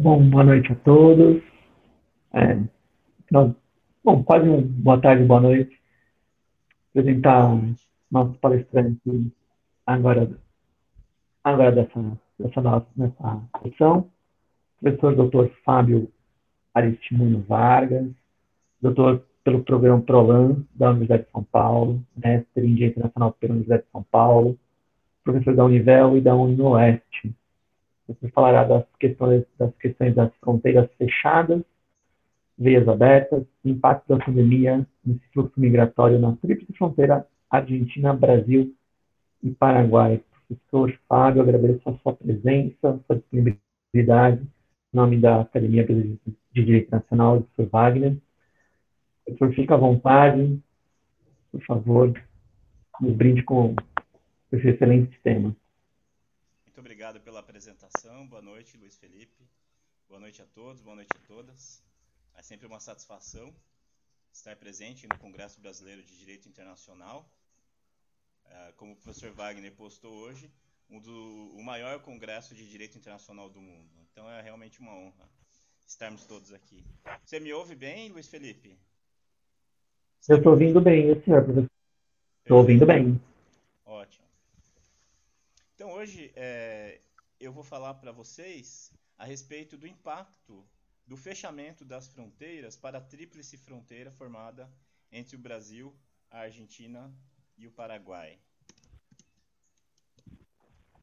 Bom, boa noite a todos. É, nós, bom, quase boa tarde, boa noite. Boa Apresentar noite. nosso palestrante agora, agora nessa sessão, professor Dr. Fábio Aristimuno Vargas, doutor pelo programa PROLAN da Universidade de São Paulo, mestre em Direito Internacional pela Universidade de São Paulo, professor da Univel e da Unioeste. Você falará das questões das fronteiras fechadas, veias abertas, impacto da pandemia nesse fluxo migratório na tríplice fronteira Argentina, Brasil e Paraguai. Professor Fábio, agradeço a sua presença, a sua disponibilidade, em nome da Academia de Direito Nacional, professor Wagner. Professor, fica à vontade, por favor, nos brinde com esse excelente tema. Muito obrigado pela apresentação. Boa noite, Luiz Felipe. Boa noite a todos, boa noite a todas. É sempre uma satisfação estar presente no Congresso Brasileiro de Direito Internacional. Como o professor Wagner postou hoje, o maior congresso de direito internacional do mundo. Então é realmente uma honra estarmos todos aqui. Você me ouve bem, Luiz Felipe? Eu Está me estou ouvindo ouvindo? bem, o senhor, professor? Estou ouvindo Perfeito. bem. Ótimo. Então hoje eu vou falar para vocês a respeito do impacto do fechamento das fronteiras para a tríplice fronteira formada entre o Brasil, a Argentina e o Paraguai.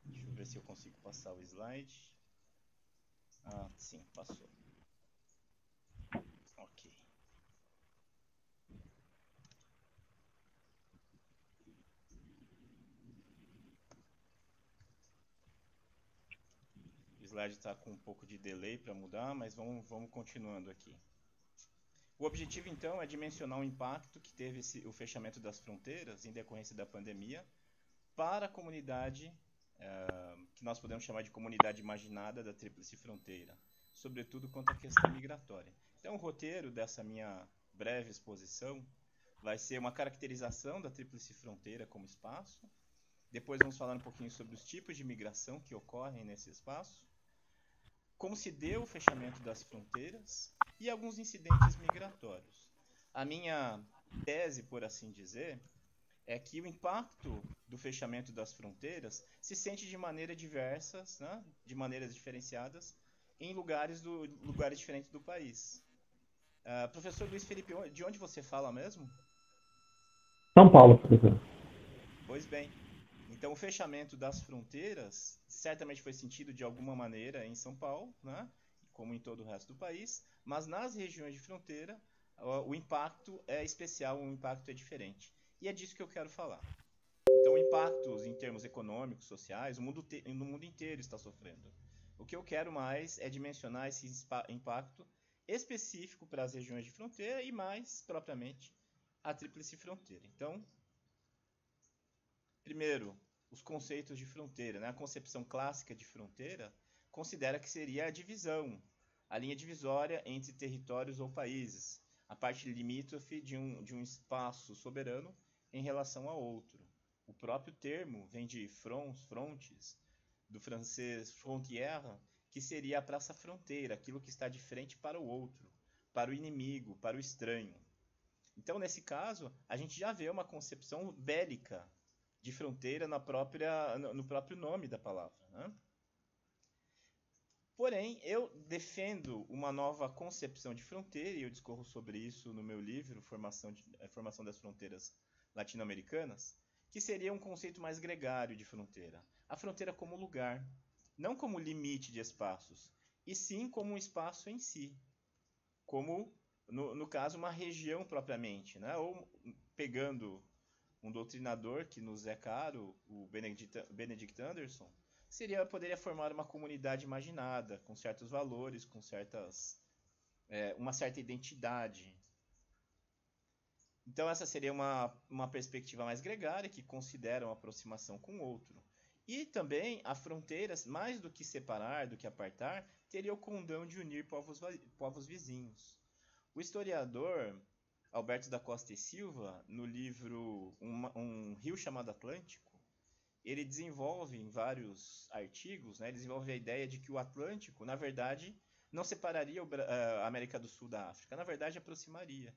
Deixa eu ver se eu consigo passar o slide. Ah, sim, passou. Ok. O slide está com um pouco de delay para mudar, mas vamos continuando aqui. O objetivo, então, é dimensionar o impacto que teve o fechamento das fronteiras em decorrência da pandemia para a comunidade que nós podemos chamar de comunidade imaginada da Tríplice Fronteira, sobretudo quanto à questão migratória. Então, o roteiro dessa minha breve exposição vai ser uma caracterização da Tríplice Fronteira como espaço. Depois vamos falar um pouquinho sobre os tipos de migração que ocorrem nesse espaço, como se deu o fechamento das fronteiras e alguns incidentes migratórios. A minha tese, por assim dizer, é que o impacto do fechamento das fronteiras se sente de maneira diversas, né, de maneiras diferenciadas, em lugares diferentes do país. Professor Luiz Felipe, de onde você fala mesmo? São Paulo, professor. Pois bem, então o fechamento das fronteiras certamente foi sentido de alguma maneira em São Paulo, né, como em todo o resto do país, mas nas regiões de fronteira o impacto é especial, o impacto é diferente. E é disso que eu quero falar. Então, impactos em termos econômicos, sociais, no mundo inteiro está sofrendo. O que eu quero mais é dimensionar esse impacto específico para as regiões de fronteira e mais propriamente a tríplice fronteira. Então, primeiro, os conceitos de fronteira, né? A concepção clássica de fronteira considera que seria a divisão, a linha divisória entre territórios ou países, a parte limítrofe de um espaço soberano em relação a outro. O próprio termo vem de frontes, do francês frontière, que seria a praça fronteira, aquilo que está de frente para o outro, para o inimigo, para o estranho. Então, nesse caso, a gente já vê uma concepção bélica de fronteira no próprio nome da palavra. Né? Porém, eu defendo uma nova concepção de fronteira, e eu discorro sobre isso no meu livro, Formação das Fronteiras Latino-Americanas, que seria um conceito mais gregário de fronteira. A fronteira como lugar, não como limite de espaços, e sim como um espaço em si, como, no caso, uma região propriamente. Né? Ou pegando um doutrinador que nos é caro, o Benedict Anderson, poderia formar uma comunidade imaginada, com certos valores, uma certa identidade. Então essa seria uma perspectiva mais gregária, que considera uma aproximação com o outro. E também a fronteira, mais do que separar, do que apartar, teria o condão de unir povos vizinhos. O historiador Alberto da Costa e Silva, no livro Um Rio Chamado Atlântico, ele desenvolve em vários artigos, né, ele desenvolve a ideia de que o Atlântico, na verdade, não separaria a América do Sul da África, na verdade aproximaria.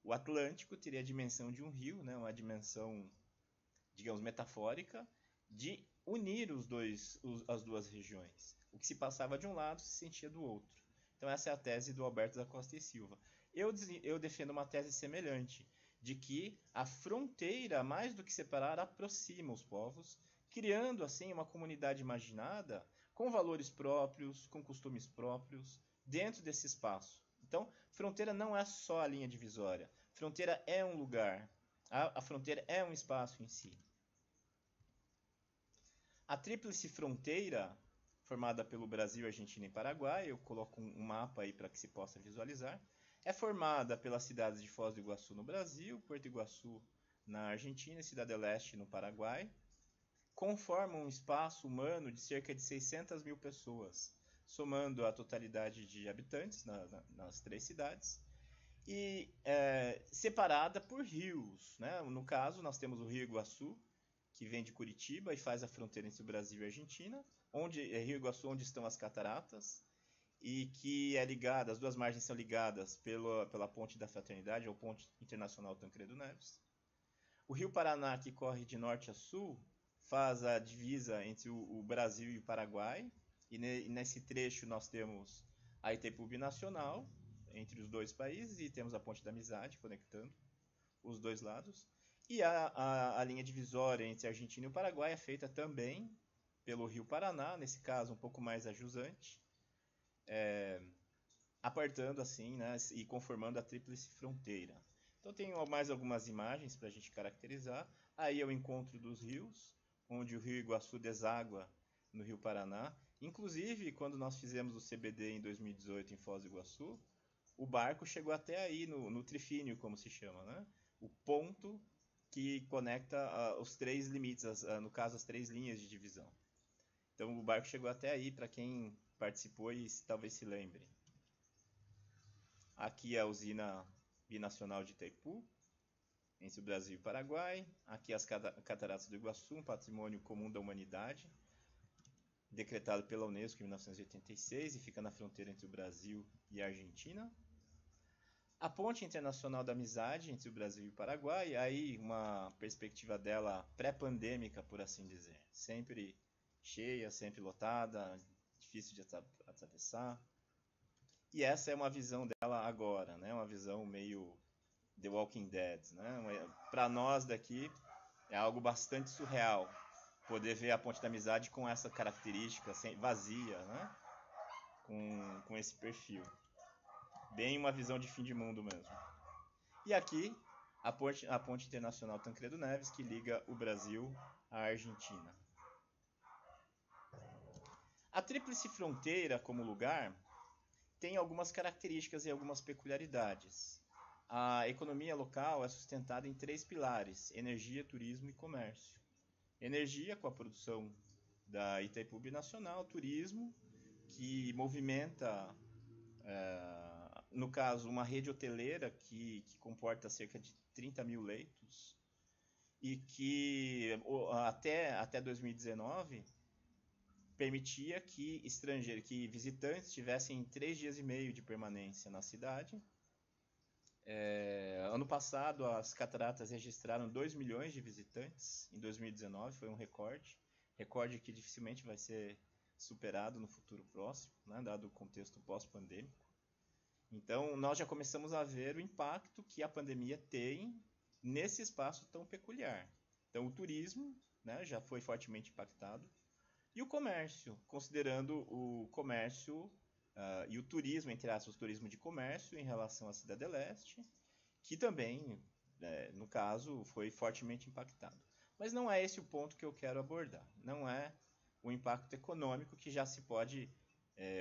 O Atlântico teria a dimensão de um rio, né, uma dimensão, digamos, metafórica, de unir as duas regiões. O que se passava de um lado se sentia do outro. Então essa é a tese do Alberto da Costa e Silva. Eu defendo uma tese semelhante, de que a fronteira, mais do que separar, aproxima os povos, criando assim uma comunidade imaginada com valores próprios, com costumes próprios, dentro desse espaço. Então, fronteira não é só a linha divisória. Fronteira é um lugar. A fronteira é um espaço em si. A tríplice fronteira, formada pelo Brasil, Argentina e Paraguai, eu coloco um mapa aí para que se possa visualizar, é formada pelas cidades de Foz do Iguaçu no Brasil, Porto Iguaçu na Argentina e Cidade do Leste no Paraguai, conformam um espaço humano de cerca de 600 mil pessoas, somando a totalidade de habitantes nas três cidades, e separada por rios. Né? No caso, nós temos o Rio Iguaçu, que vem de Curitiba e faz a fronteira entre o Brasil e a Argentina, Rio Iguaçu, onde estão as cataratas, e que é ligada, as duas margens são ligadas pela Ponte da Fraternidade, ou Ponte Internacional Tancredo Neves. O Rio Paraná, que corre de norte a sul, faz a divisa entre o Brasil e o Paraguai, e nesse trecho nós temos a Itaipu Binacional, entre os dois países, e temos a Ponte da Amizade, conectando os dois lados. E a linha divisória entre a Argentina e o Paraguai é feita também pelo Rio Paraná, nesse caso um pouco mais ajusante, apartando assim, né, e conformando a tríplice fronteira. Então tenho mais algumas imagens para a gente caracterizar. Aí é o encontro dos rios, onde o Rio Iguaçu deságua no Rio Paraná. Inclusive, quando nós fizemos o CBD em 2018 em Foz do Iguaçu, o barco chegou até aí no trifínio, como se chama, né? O ponto que conecta os três limites, no caso as três linhas de divisão. Então o barco chegou até aí, para quem participou e talvez se lembre. Aqui é a usina binacional de Itaipu, entre o Brasil e o Paraguai. Aqui as cataratas do Iguaçu, um patrimônio comum da humanidade, decretado pela Unesco em 1986 e fica na fronteira entre o Brasil e a Argentina. A Ponte Internacional da Amizade entre o Brasil e o Paraguai, aí uma perspectiva dela pré-pandêmica, por assim dizer. Sempre cheia, sempre lotada, difícil de atravessar. E essa é uma visão dela agora, né? Uma visão meio The Walking Dead, né? Para nós daqui é algo bastante surreal poder ver a Ponte da Amizade com essa característica vazia, né? Com esse perfil. Bem uma visão de fim de mundo mesmo. E aqui a Ponte Internacional Tancredo Neves, que liga o Brasil à Argentina. A Tríplice Fronteira, como lugar, tem algumas características e algumas peculiaridades. A economia local é sustentada em três pilares: energia, turismo e comércio. Energia, com a produção da Itaipu Binacional, turismo, que movimenta, no caso, uma rede hoteleira que comporta cerca de 30 mil leitos e que até 2019 permitia que visitantes tivessem 3 dias e meio de permanência na cidade. Ano passado, as cataratas registraram 2 milhões de visitantes. Em 2019 foi um recorde que dificilmente vai ser superado no futuro próximo, né, dado o contexto pós-pandêmico. Então, nós já começamos a ver o impacto que a pandemia tem nesse espaço tão peculiar. Então, o turismo, né, já foi fortemente impactado. E o comércio, considerando o comércio e o turismo, entre aspas, o turismo de comércio em relação à Cidade do Leste, que também, no caso, foi fortemente impactado. Mas não é esse o ponto que eu quero abordar. Não é o impacto econômico que já se pode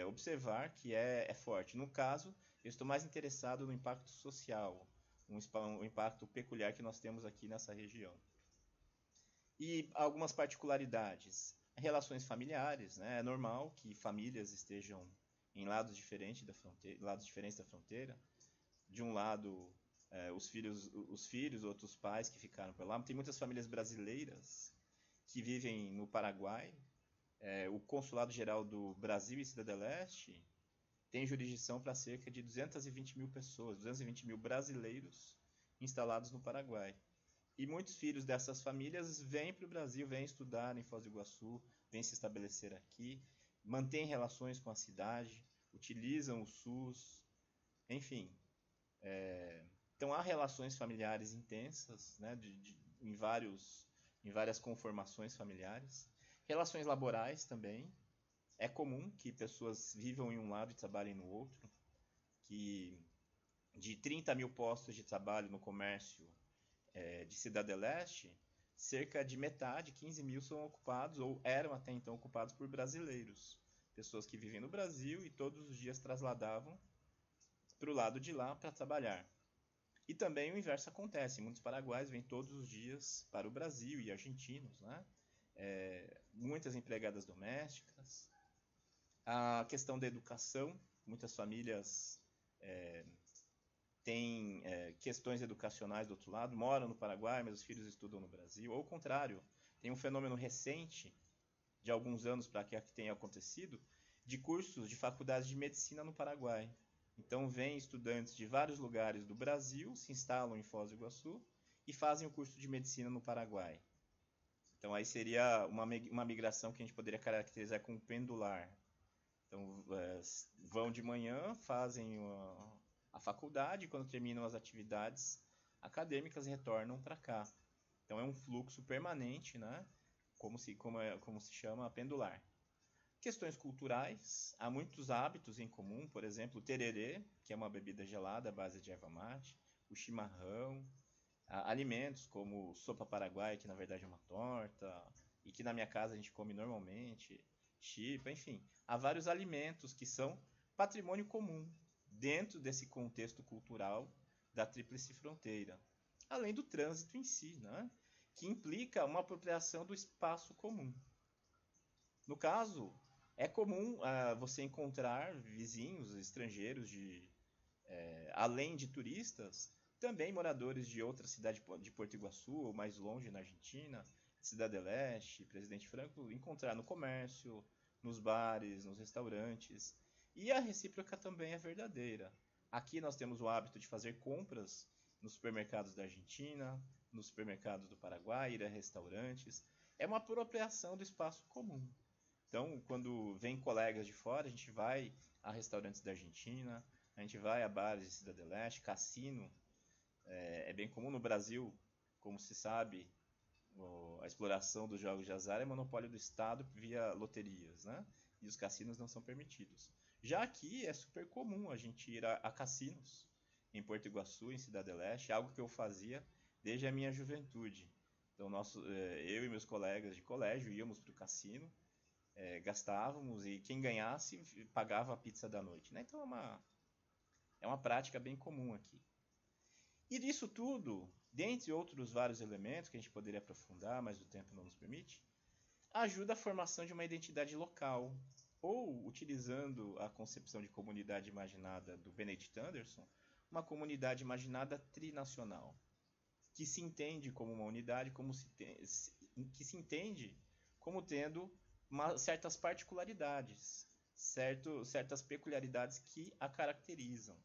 observar que é forte. No caso, eu estou mais interessado no impacto social, um impacto peculiar que nós temos aqui nessa região. E algumas particularidades. Relações familiares, né? É normal que famílias estejam em lados diferentes da fronteira. De um lado, os filhos, outros pais que ficaram por lá. Tem muitas famílias brasileiras que vivem no Paraguai. O Consulado Geral do Brasil e Cidade do Leste tem jurisdição para cerca de 220 mil pessoas, 220 mil brasileiros instalados no Paraguai. E muitos filhos dessas famílias vêm para o Brasil, vêm estudar em Foz do Iguaçu, vêm se estabelecer aqui, mantêm relações com a cidade, utilizam o SUS, enfim. Então há relações familiares intensas, né, em várias conformações familiares. Relações laborais também. É comum que pessoas vivam em um lado e trabalhem no outro. Que de 30 mil postos de trabalho no comércio de Cidade do Leste, cerca de metade, 15 mil, são ocupados, ou eram até então ocupados por brasileiros. Pessoas que vivem no Brasil e todos os dias trasladavam para o lado de lá para trabalhar. E também o inverso acontece. Muitos paraguaios vêm todos os dias para o Brasil e argentinos, né? Muitas empregadas domésticas. A questão da educação. Muitas famílias têm questões educacionais do outro lado. Moram no Paraguai, mas os filhos estudam no Brasil. Ou o contrário. Tem um fenômeno recente, de alguns anos para cá que tem acontecido, de cursos de faculdades de medicina no Paraguai. Então, vêm estudantes de vários lugares do Brasil, se instalam em Foz do Iguaçu e fazem o curso de medicina no Paraguai. Então, aí seria uma migração que a gente poderia caracterizar como pendular. Então, vão de manhã, fazem a faculdade, e quando terminam as atividades acadêmicas, retornam para cá. Então, é um fluxo permanente, né? Como se chama, pendular. Questões culturais, há muitos hábitos em comum, por exemplo, o tererê, que é uma bebida gelada à base de erva mate, o chimarrão, alimentos como sopa paraguaia, que na verdade é uma torta, e que na minha casa a gente come normalmente, chipa, enfim. Há vários alimentos que são patrimônio comum dentro desse contexto cultural da Tríplice Fronteira, além do trânsito em si, né? Que implica uma apropriação do espaço comum. No caso, é comum você encontrar vizinhos estrangeiros, além de turistas, também moradores de outra cidade de Porto Iguaçu, ou mais longe na Argentina, Cidade do Leste, Presidente Franco, encontrar no comércio, nos bares, nos restaurantes. E a recíproca também é verdadeira. Aqui nós temos o hábito de fazer compras nos supermercados da Argentina, nos supermercados do Paraguai, ir a restaurantes. É uma apropriação do espaço comum. Então, quando vem colegas de fora, a gente vai a restaurantes da Argentina, a gente vai a bares de Cidade do Leste, cassino. É bem comum no Brasil, como se sabe, a exploração dos jogos de azar é monopólio do Estado via loterias, né? E os cassinos não são permitidos. Já aqui é super comum a gente ir a cassinos em Porto Iguaçu, em Cidade do Leste, algo que eu fazia desde a minha juventude. Então, eu e meus colegas de colégio íamos para o cassino, gastávamos e quem ganhasse pagava a pizza da noite, né? Então é uma prática bem comum aqui. E disso tudo, dentre outros vários elementos que a gente poderia aprofundar, mas o tempo não nos permite, ajuda a formação de uma identidade local, ou, utilizando a concepção de comunidade imaginada do Benedict Anderson, uma comunidade imaginada trinacional, que se entende como uma unidade, que se entende como tendo certas particularidades, certas peculiaridades que a caracterizam.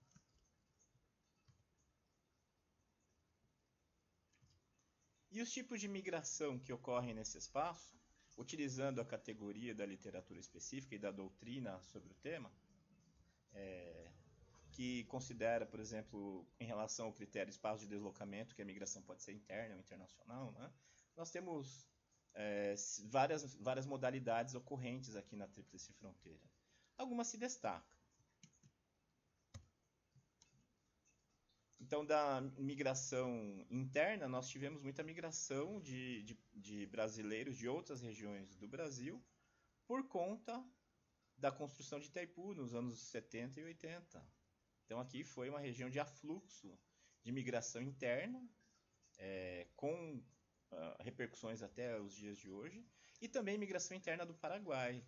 E os tipos de migração que ocorrem nesse espaço, utilizando a categoria da literatura específica e da doutrina sobre o tema, que considera, por exemplo, em relação ao critério espaço de deslocamento, que a migração pode ser interna ou internacional, né? Nós temos várias modalidades ocorrentes aqui na Tríplice Fronteira. Algumas se destacam. Então, da migração interna, nós tivemos muita migração de brasileiros de outras regiões do Brasil por conta da construção de Itaipu nos anos 70 e 80. Então, aqui foi uma região de afluxo de migração interna, com repercussões até os dias de hoje, e também migração interna do Paraguai.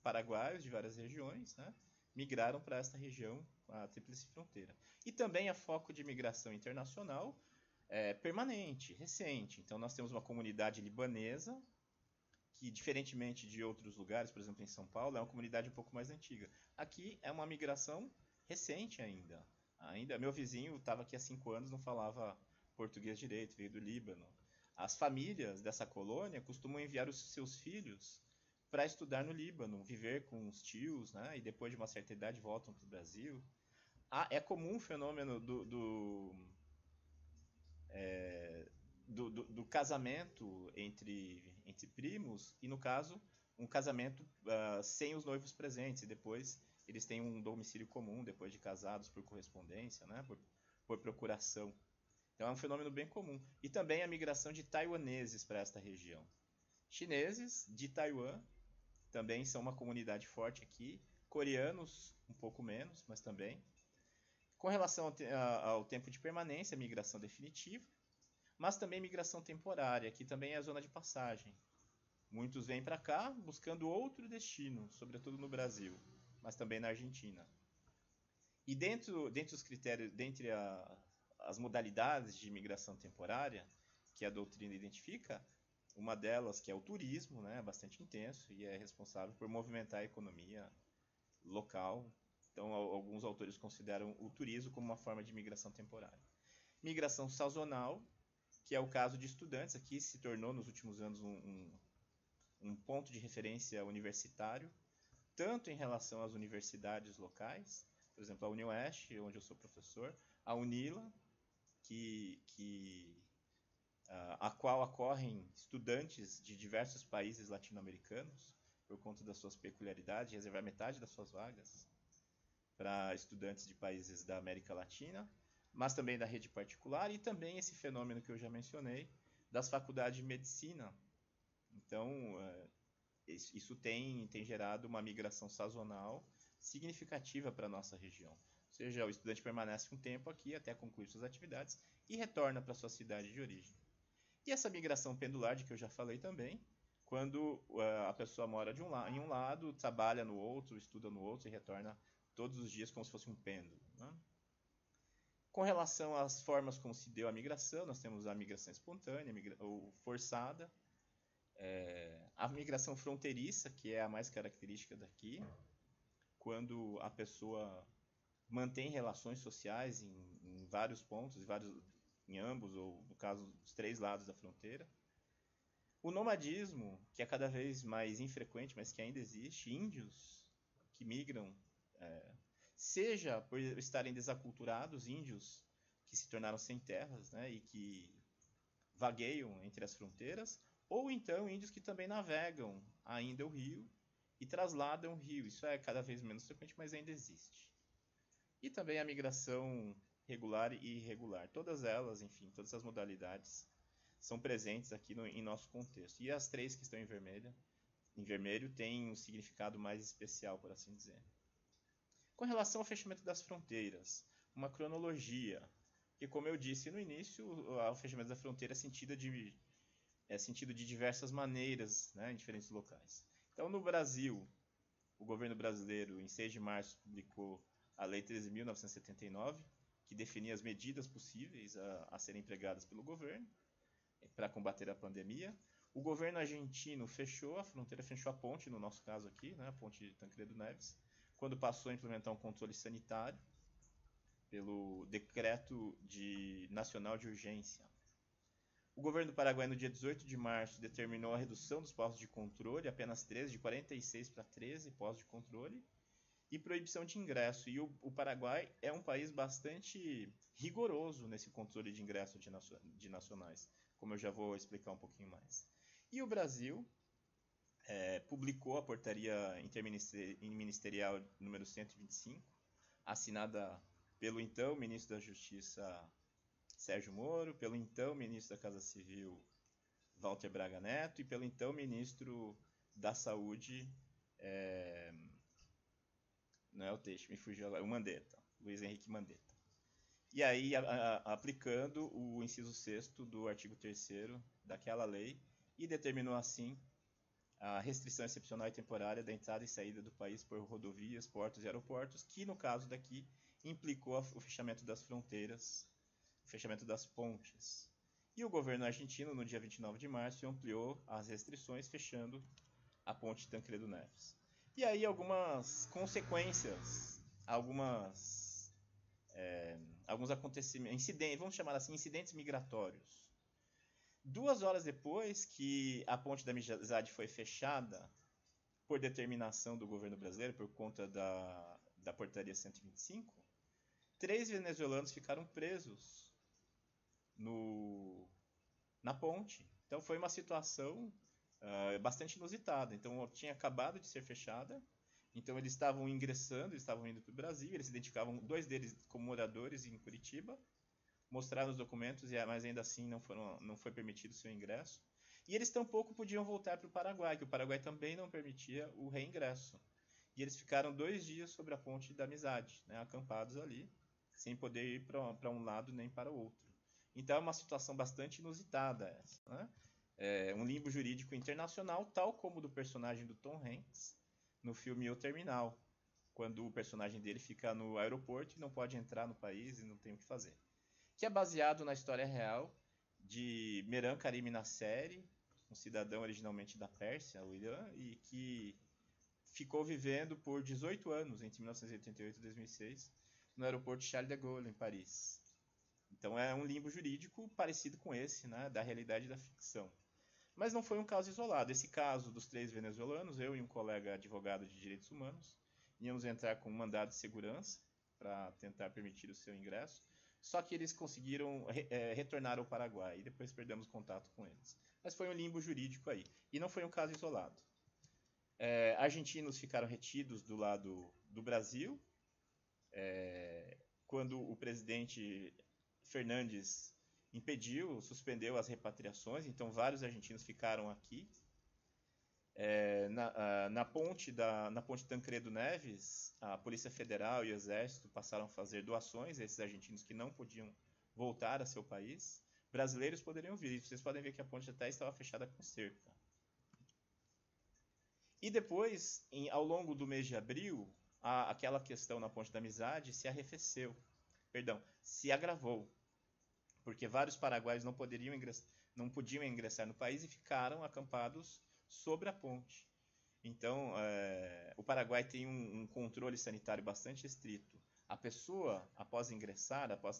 Paraguaios de várias regiões, né, migraram para esta região, a Tríplice Fronteira. E também a foco de migração internacional permanente, recente. Então nós temos uma comunidade libanesa que, diferentemente de outros lugares, por exemplo, em São Paulo, é uma comunidade um pouco mais antiga. Aqui é uma migração recente ainda. Meu vizinho estava aqui há 5 anos, não falava português direito, veio do Líbano. As famílias dessa colônia costumam enviar os seus filhos para estudar no Líbano, viver com os tios, né? E depois de uma certa idade voltam para o Brasil. É comum o fenômeno do casamento entre primos, e no caso, um casamento sem os noivos presentes, e depois eles têm um domicílio comum, depois de casados por correspondência, né? Por procuração. Então é um fenômeno bem comum. E também a migração de taiwaneses para esta região. Chineses de Taiwan também são uma comunidade forte aqui. Coreanos, um pouco menos, mas também. Com relação ao tempo de permanência, migração definitiva, mas também migração temporária, que também é a zona de passagem. Muitos vêm para cá buscando outro destino, sobretudo no Brasil, mas também na Argentina. E dentro os critérios, dentre as modalidades de imigração temporária que a doutrina identifica, uma delas, que é o turismo, né, bastante intenso e é responsável por movimentar a economia local. Então, alguns autores consideram o turismo como uma forma de migração temporária. Migração sazonal, que é o caso de estudantes, aqui se tornou nos últimos anos um ponto de referência universitário, tanto em relação às universidades locais, por exemplo, a UniOeste, onde eu sou professor, a Unila, a qual acorrem estudantes de diversos países latino-americanos, por conta das suas peculiaridades, reservar metade das suas vagas para estudantes de países da América Latina, mas também da rede particular, e também esse fenômeno que eu já mencionei, das faculdades de medicina. Então, isso tem gerado uma migração sazonal significativa para a nossa região. Ou seja, o estudante permanece um tempo aqui até concluir suas atividades e retorna para sua cidade de origem. E essa migração pendular, de que eu já falei também, quando a pessoa mora em um lado, trabalha no outro, estuda no outro e retorna todos os dias como se fosse um pêndulo, né? Com relação às formas como se deu a migração, nós temos a migração espontânea ou forçada, a migração fronteiriça, que é a mais característica daqui, quando a pessoa mantém relações sociais em vários pontos, em ambos, ou no caso, os 3 lados da fronteira. O nomadismo, que é cada vez mais infrequente, mas que ainda existe, índios que migram, seja por estarem desaculturados, índios que se tornaram sem terras, né, e que vagueiam entre as fronteiras, ou então índios que também navegam ainda o rio e trasladam o rio. Isso é cada vez menos frequente, mas ainda existe. E também a migração regular e irregular. Todas elas, enfim, todas as modalidades são presentes aqui em nosso contexto. E as 3 que estão em vermelho têm um significado mais especial, por assim dizer. Com relação ao fechamento das fronteiras, uma cronologia, que, como eu disse no início, o fechamento da fronteira é sentido de diversas maneiras, né, em diferentes locais. Então, no Brasil, o governo brasileiro, em 6 de março, publicou a Lei 13.979, que definia as medidas possíveis a serem empregadas pelo governo para combater a pandemia. O governo argentino fechou a fronteira, fechou a ponte, no nosso caso aqui, né, a ponte Tancredo Neves, quando passou a implementar um controle sanitário pelo Decreto Nacional de Urgência. O governo do Paraguai, no dia 18 de março, determinou a redução dos postos de controle, apenas 13, de 46 para 13 postos de controle, e proibição de ingresso. E o Paraguai é um país bastante rigoroso nesse controle de ingresso de nacionais, como eu já vou explicar um pouquinho mais. E o Brasil publicou a portaria interministerial número 125, assinada pelo então ministro da Justiça Sérgio Moro, pelo então ministro da Casa Civil Walter Braga Neto e pelo então ministro da Saúde, não é o Teixe, me fugiu agora, o Mandetta, Luiz Henrique Mandetta. E aí, aplicando o inciso 6º do artigo 3º daquela lei, e determinou assim a restrição excepcional e temporária da entrada e saída do país por rodovias, portos e aeroportos, que no caso daqui implicou o fechamento das fronteiras, o fechamento das pontes. E o governo argentino, no dia 29 de março, ampliou as restrições, fechando a ponte Tancredo Neves. E aí algumas consequências, alguns acontecimentos, incidentes, vamos chamar assim, incidentes migratórios. 2 horas depois que a ponte da Amizade foi fechada, por determinação do governo brasileiro, por conta da portaria 125, 3 venezuelanos ficaram presos na ponte. Então foi uma situação bastante inusitada. Então tinha acabado de ser fechada, então eles estavam ingressando, eles estavam indo para o Brasil, eles identificavam 2 deles como moradores em Curitiba, mostraram os documentos, mas ainda assim não foi permitido o seu ingresso. E eles tampouco podiam voltar para o Paraguai, que o Paraguai também não permitia o reingresso. E eles ficaram 2 dias sobre a ponte da Amizade, né, acampados ali, sem poder ir para um lado nem para o outro. Então é uma situação bastante inusitada essa, né? É um limbo jurídico internacional, tal como o do personagem do Tom Hanks no filme O Terminal, quando o personagem dele fica no aeroporto e não pode entrar no país e não tem o que fazer. Que é baseado na história real de Mehran Karimi Nasseri, um cidadão originalmente da Pérsia, o Irã, e que ficou vivendo por 18 anos, entre 1988 e 2006, no aeroporto Charles de Gaulle, em Paris. Então é um limbo jurídico parecido com esse, né, da realidade e da ficção. Mas não foi um caso isolado. Esse caso dos 3 venezuelanos, eu e um colega advogado de direitos humanos, íamos entrar com um mandado de segurança para tentar permitir o seu ingresso. Só que eles conseguiram retornar ao Paraguai e depois perdemos contato com eles. Mas foi um limbo jurídico aí. E não foi um caso isolado. Argentinos ficaram retidos do lado do Brasil. Quando o presidente Fernandes suspendeu as repatriações, então vários argentinos ficaram aqui. Na ponte Tancredo Neves, a Polícia Federal e o Exército passaram a fazer doações a esses argentinos que não podiam voltar a seu país. Brasileiros poderiam vir. Vocês podem ver que a ponte até estava fechada com cerca. E depois, ao longo do mês de abril, aquela questão na Ponte da Amizade se agravou, porque vários paraguaios não podiam ingressar no país e ficaram acampados sobre a ponte. Então, o Paraguai tem um controle sanitário bastante estrito. A pessoa, após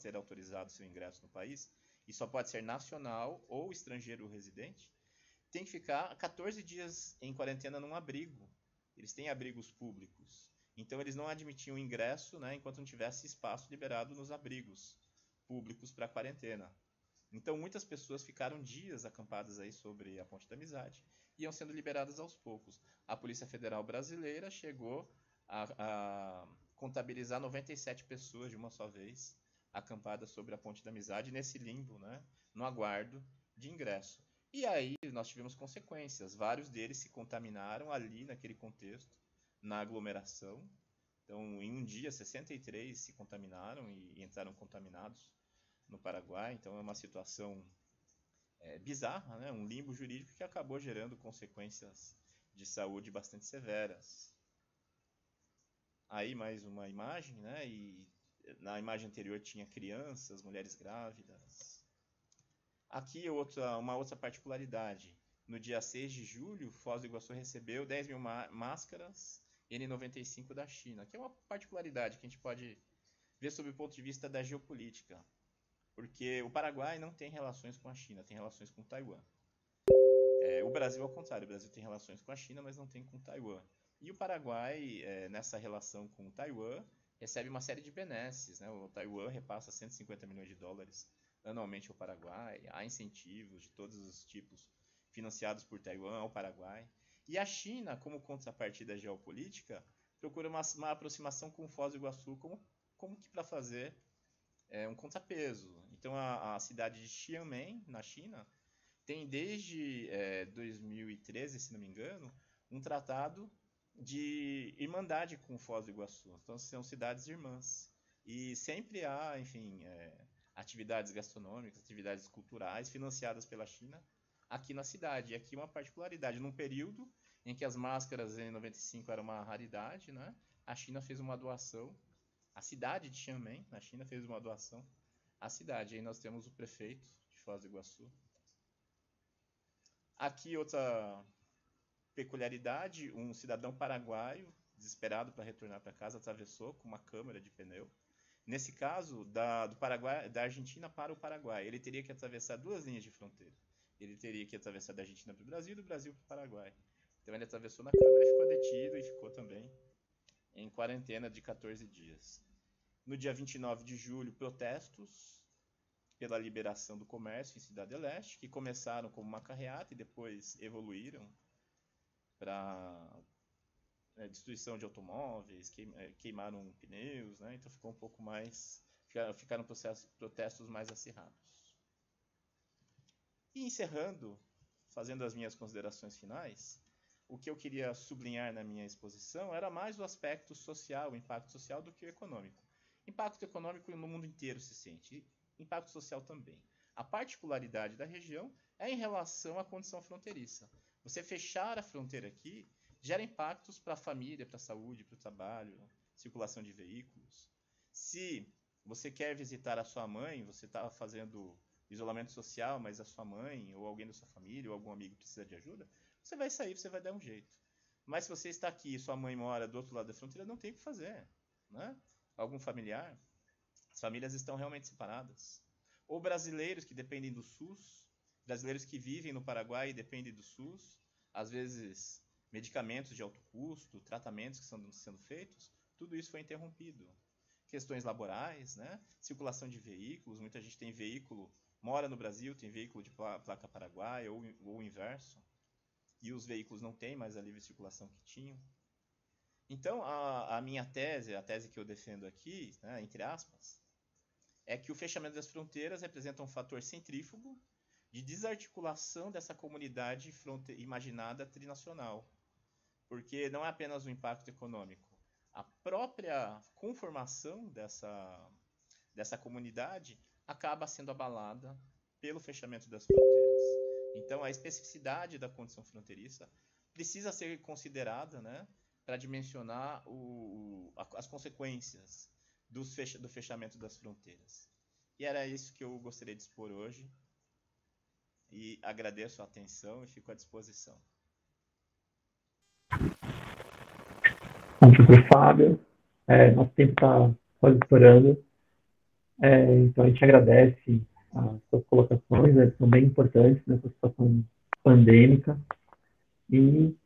ter autorizado seu ingresso no país, e só pode ser nacional ou estrangeiro residente, tem que ficar 14 dias em quarentena num abrigo. Eles têm abrigos públicos. Então, eles não admitiam ingresso, né, enquanto não tivesse espaço liberado nos abrigos públicos para quarentena. Então, muitas pessoas ficaram dias acampadas aí sobre a Ponte da Amizade e iam sendo liberadas aos poucos. A Polícia Federal Brasileira chegou a contabilizar 97 pessoas de uma só vez acampadas sobre a Ponte da Amizade nesse limbo, né, no aguardo de ingresso. E aí nós tivemos consequências. Vários deles se contaminaram ali naquele contexto, na aglomeração. Então, em um dia, 63 se contaminaram e entraram contaminados no Paraguai. Então, é uma situação bizarra, né? Um limbo jurídico que acabou gerando consequências de saúde bastante severas. Aí, mais uma imagem, né? E na imagem anterior tinha crianças, mulheres grávidas. Aqui uma outra particularidade. No dia 6 de julho, Foz do Iguaçu recebeu 10 mil máscaras N95 da China, que é uma particularidade que a gente pode ver sob o ponto de vista da geopolítica. Porque o Paraguai não tem relações com a China, tem relações com Taiwan. O Brasil, ao contrário, o Brasil tem relações com a China, mas não tem com Taiwan. E o Paraguai, nessa relação com Taiwan, recebe uma série de benesses, né? O Taiwan repassa 150 milhões de dólares anualmente ao Paraguai, há incentivos de todos os tipos financiados por Taiwan ao Paraguai. E a China, como contrapartida geopolítica, procura uma aproximação com Foz do Iguaçu como que para fazer um contrapeso. Então a cidade de Xiamen, na China, tem desde 2013, se não me engano, um tratado de irmandade com Foz do Iguaçu. Então são cidades irmãs. E sempre há, enfim, atividades gastronômicas, atividades culturais financiadas pela China aqui na cidade. E aqui uma particularidade, num período em que as máscaras N95 eram uma raridade, né? A China fez uma doação, a cidade de Xiamen, na China, fez uma doação à cidade. Aí nós temos o prefeito de Foz do Iguaçu. Aqui outra peculiaridade, um cidadão paraguaio, desesperado para retornar para casa, atravessou com uma câmara de pneu. Nesse caso, do Paraguai, da Argentina para o Paraguai, ele teria que atravessar 2 linhas de fronteira. Ele teria que atravessar da Argentina para o Brasil e do Brasil para o Paraguai. Então ele atravessou na câmara e ficou detido e ficou também em quarentena de 14 dias. No dia 29 de julho, protestos pela liberação do comércio em Cidade do Leste, que começaram como uma carreata e depois evoluíram para destruição de automóveis, queimaram pneus, né? Então ficou um pouco mais, ficaram protestos mais acirrados. E encerrando, fazendo as minhas considerações finais, o que eu queria sublinhar na minha exposição era mais o aspecto social, o impacto social, do que o econômico. Impacto econômico no mundo inteiro se sente, impacto social também. A particularidade da região é em relação à condição fronteiriça. Você fechar a fronteira aqui gera impactos para a família, para a saúde, para o trabalho, circulação de veículos. Se você quer visitar a sua mãe, você está fazendo isolamento social, mas a sua mãe, ou alguém da sua família, ou algum amigo precisa de ajuda, você vai sair, você vai dar um jeito. Mas se você está aqui e sua mãe mora do outro lado da fronteira, não tem o que fazer, né? Algum familiar, as famílias estão realmente separadas. Ou brasileiros que dependem do SUS, brasileiros que vivem no Paraguai e dependem do SUS, às vezes medicamentos de alto custo, tratamentos que estão sendo feitos, tudo isso foi interrompido. Questões laborais, né? Circulação de veículos, muita gente tem veículo, mora no Brasil, tem veículo de placa paraguaia ou o inverso, e os veículos não têm mais a livre circulação que tinham. Então, a minha tese, a tese que eu defendo aqui, né, entre aspas, é que o fechamento das fronteiras representa um fator centrífugo de desarticulação dessa comunidade imaginada trinacional. Porque não é apenas um impacto econômico. A própria conformação dessa comunidade acaba sendo abalada pelo fechamento das fronteiras. Então, a especificidade da condição fronteiriça precisa ser considerada, né, para dimensionar as consequências do fechamento das fronteiras. E era isso que eu gostaria de expor hoje. E agradeço a atenção e fico à disposição. Bom, professor Fábio, nosso tempo está quase estourando, então a gente agradece as suas colocações, né, que são bem importantes nessa situação pandêmica, e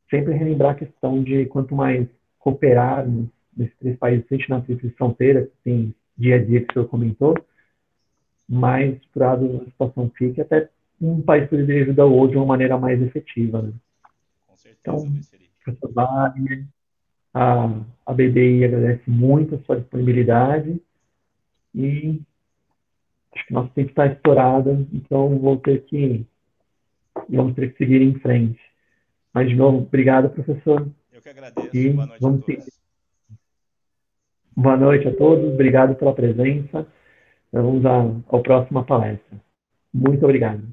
sempre relembrar a questão de quanto mais cooperarmos nesses 3 países, frente na tríplice fronteira, que tem dia a dia que o senhor comentou, mais estruturado a situação fica, até um país poder ajudar o outro de uma maneira mais efetiva. Né? Com certeza, então, Luiz Felipe. Professor Wagner, a BDI agradece muito a sua disponibilidade e acho que nosso tempo está estourado, então vamos ter que seguir em frente. Mas, de novo, obrigado, professor. Eu que agradeço. E boa noite a todos. Boa noite a todos, obrigado pela presença. Vamos à próxima palestra. Muito obrigado.